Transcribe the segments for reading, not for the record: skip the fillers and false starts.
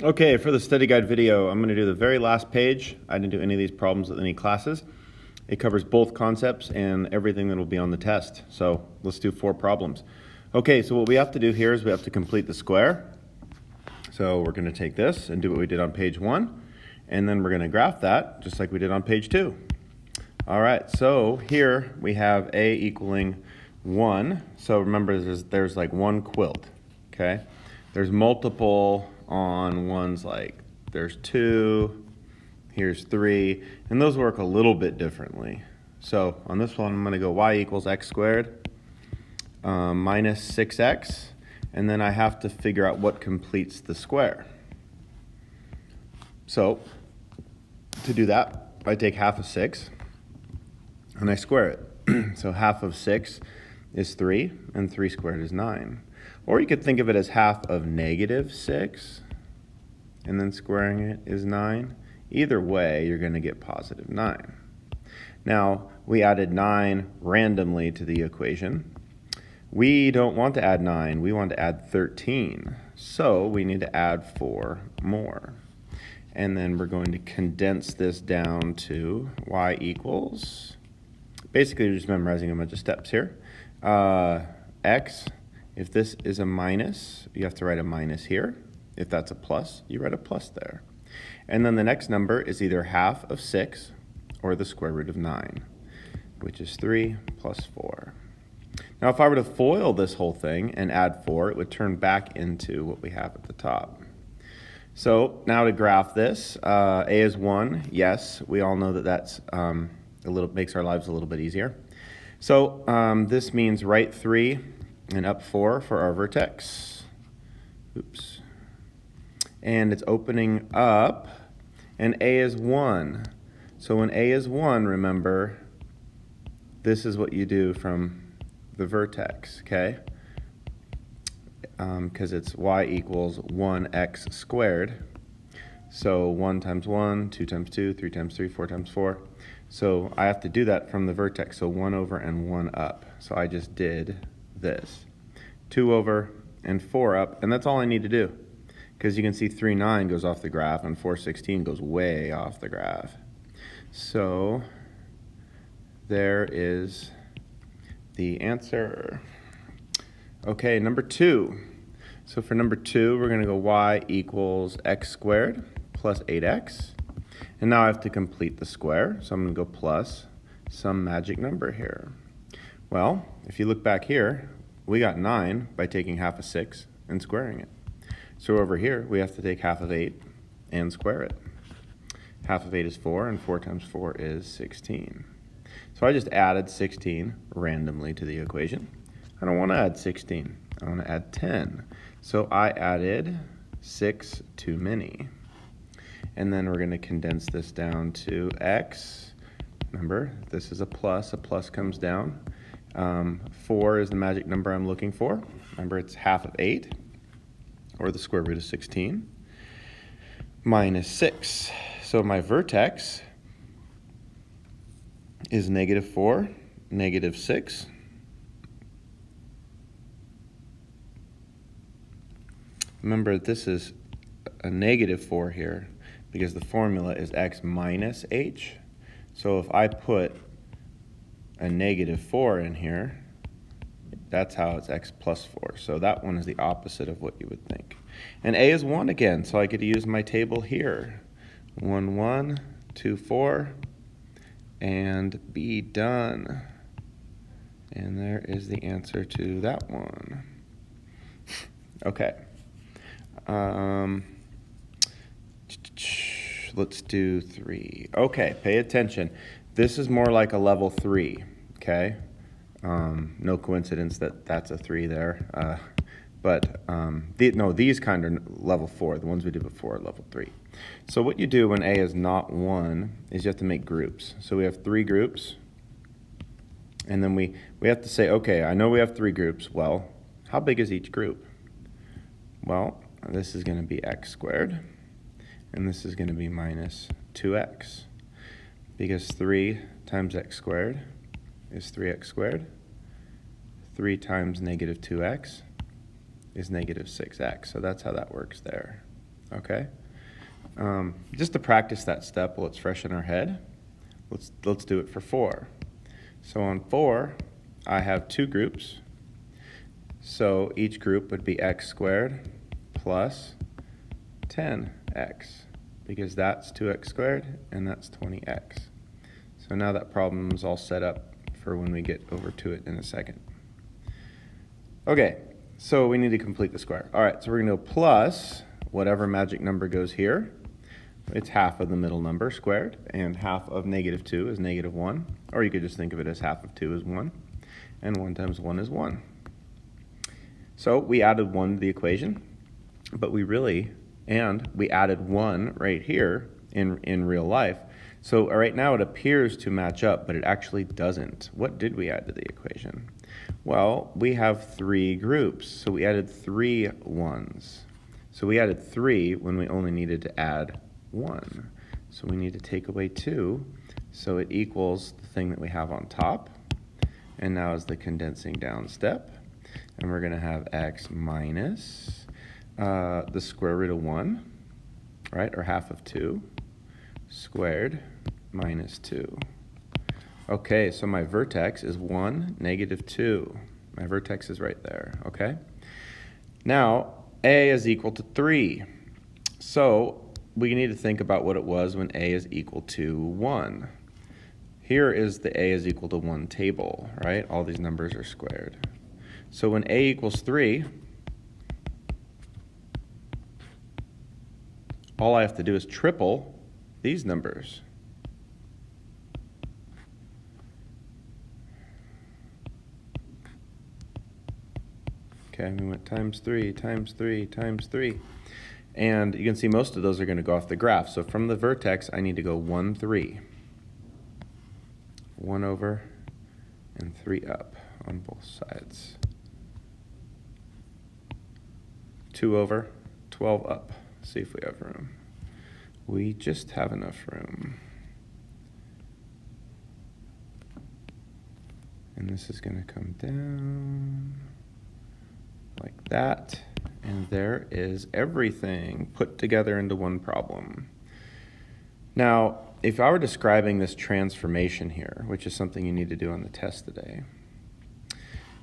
Okay, for the study guide video, I'm going to do the very last page. I didn't do any of these problems with any classes. It covers both concepts and everything that will be on the test. So let's do 4 problems. Okay, so what we have to do here is we have to complete the square. So we're going to take this and do what we did on page 1, and then we're going to graph that just like we did on page 2. All right, so here we have A equaling 1. So remember, there's like one quilt, okay? There's multiple on ones, like there's 2, here's 3, and those work a little bit differently. So on this one, I'm going to go y equals x squared minus 6x, and then I have to figure out what completes the square. So to do that, I take half of 6 and I square it. So half of 6 is 3, and 3 squared is 9. Or you could think of it as half of negative 6, and then squaring it is 9. Either way, you're going to get positive 9. Now, we added 9 randomly to the equation. We don't want to add 9, we want to add 13. So we need to add 4 more. And then we're going to condense this down to y equals, basically you're just memorizing a bunch of steps here. X, if this is a minus, you have to write a minus here. If that's a plus, you write a plus there. And then the next number is either half of 6 or the square root of 9, which is 3 plus 4. Now if I were to FOIL this whole thing and add 4, it would turn back into what we have at the top. So now to graph this, A is 1, yes, we all know that that's makes our lives a little bit easier. So this means right 3 and up 4 for our vertex. Oops. And it's opening up, and A is 1. So when A is 1, remember, this is what you do from the vertex, okay? Because it's y equals 1x squared. So 1 times 1, 2 times 2, 3 times 3, 4 times 4. So I have to do that from the vertex, so 1 over and 1 up. So I just did this. 2 over and 4 up, and that's all I need to do. Because you can see 3, 9 goes off the graph, and 4, 16 goes way off the graph. So there is the answer. Okay, number 2. So for number 2, we're going to go y equals x squared plus 8x. And now I have to complete the square, so I'm going to go plus some magic number here. Well, if you look back here, we got 9 by taking half of 6 and squaring it. So over here, we have to take half of 8 and square it. Half of 8 is 4, and 4 times 4 is 16. So I just added 16 randomly to the equation. I don't want to add 16. I want to add 10. So I added 6 too many. And then we're going to condense this down to x. Remember, this is a plus. A plus comes down. 4 is the magic number I'm looking for. Remember, it's half of 8, or the square root of 16, minus 6. So my vertex is negative 4, negative 6. Remember, this is a negative 4 here because the formula is x minus h. So if I put a negative 4 in here, that's how it's x plus 4. So that one is the opposite of what you would think. And A is 1 again, so I could use my table here. 1, 1, 2, 4, and be done. And there is the answer to that one. Okay. Let's do 3. Okay, pay attention. This is more like a level 3, okay? No coincidence that that's a 3 there. These kind are level 4. The ones we did before are level 3. So what you do when A is not 1 is you have to make groups. So we have 3 groups. And then we have to say, okay, I know we have 3 groups. Well, how big is each group? Well, this is going to be x squared. And this is going to be minus 2x. Because 3 times x squared is 3x squared. 3 times negative 2x is negative 6x. So that's how that works there. okay? Just to practice that step while it's fresh in our head, let's do it for 4. So on 4, I have 2 groups. So each group would be x squared plus 10x, because that's 2x squared and that's 20x. So now that problem is all set up for when we get over to it in a second. Okay, so we need to complete the square. All right, so we're going to go plus whatever magic number goes here. It's half of the middle number squared, and half of -2 is -1. Or you could just think of it as half of 2 is 1, and 1 times 1 is 1. So we added 1 to the equation, but we added 1 right here in real life. So right now it appears to match up, but it actually doesn't. What did we add to the equation? Well, we have 3 groups, so we added 3 1s. So we added 3 when we only needed to add 1. So we need to take away 2, so it equals the thing that we have on top. And now is the condensing down step. And we're going to have x minus the square root of 1, right, or half of 2, squared minus 2. Okay, so my vertex is 1, -2. My vertex is right there, okay? Now, a is equal to 3. So we need to think about what it was when a is equal to 1. Here is the a is equal to 1 table, right? All these numbers are squared. So when a equals 3, all I have to do is triple these numbers. Okay, we went times 3, times 3, times 3. And you can see most of those are going to go off the graph. So from the vertex, I need to go 1, 3. 1 over and 3 up on both sides. 2 over, 12 up. See if we have room. We just have enough room. And this is going to come down like that. And there is everything put together into one problem. Now, if I were describing this transformation here, which is something you need to do on the test today,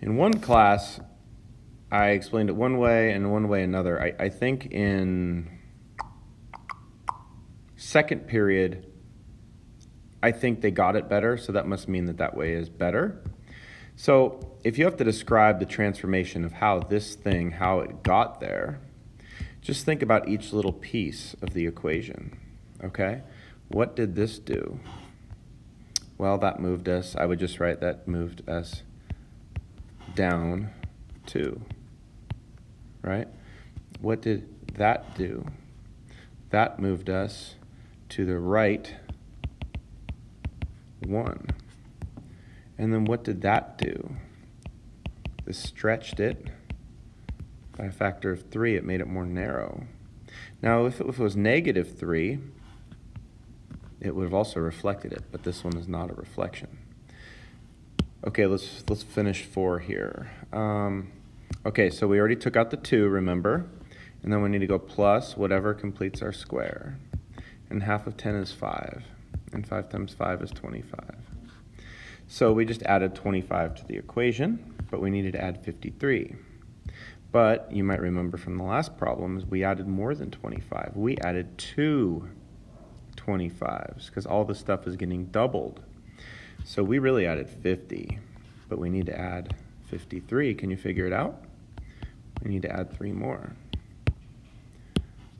in one class, I explained it one way and one way another. I think in second period, I think they got it better, so that must mean that that way is better. So if you have to describe the transformation of how this thing, how it got there, just think about each little piece of the equation, okay? What did this do? Well, that moved us, I would just write that moved us down 2, right? What did that do? That moved us to the right 1. And then what did that do? This stretched it by a factor of 3. It made it more narrow. Now, if it was -3, it would have also reflected it, but this one is not a reflection. Okay, let's finish 4 here. Okay, so we already took out the 2, remember? And then we need to go plus whatever completes our square. And half of 10 is 5. And 5 times 5 is 25. So we just added 25 to the equation, but we needed to add 53. But you might remember from the last problems, we added more than 25. We added 2 25s because all this stuff is getting doubled. So we really added 50, but we need to add 53. Can you figure it out? We need to add 3 more.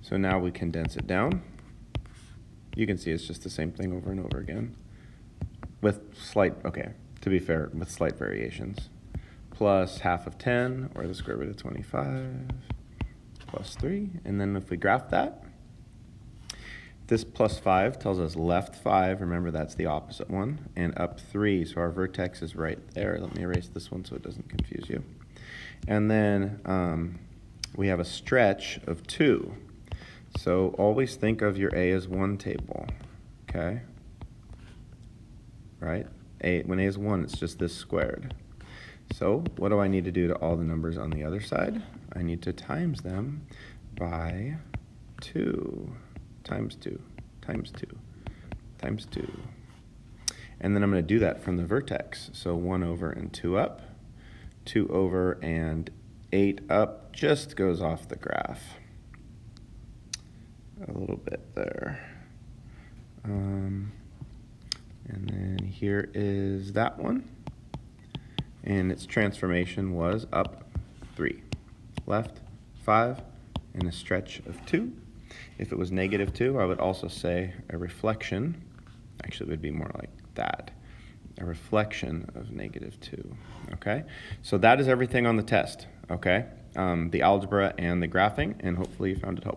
So now we condense it down. You can see it's just the same thing over and over again with slight, okay, to be fair, with slight variations. Plus half of 10, or the square root of 25, plus 3. And then if we graph that, this plus 5 tells us left 5, remember that's the opposite one, and up 3, so our vertex is right there. Let me erase this one so it doesn't confuse you. And then we have a stretch of 2. So always think of your A as 1 table, okay? Right? When A is 1, it's just this squared. So what do I need to do to all the numbers on the other side? I need to times them by 2 times 2 times 2 times 2. And then I'm going to do that from the vertex. So 1 over and 2 up, 2 over and 8 up just goes off the graph a little bit there. And then here is that one. And its transformation was up 3, left 5, and a stretch of 2. If it was negative 2, I would also say a reflection. Actually, it would be more like that. A reflection of negative 2. Okay? So that is everything on the test. Okay? The algebra and the graphing, and hopefully you found it helpful.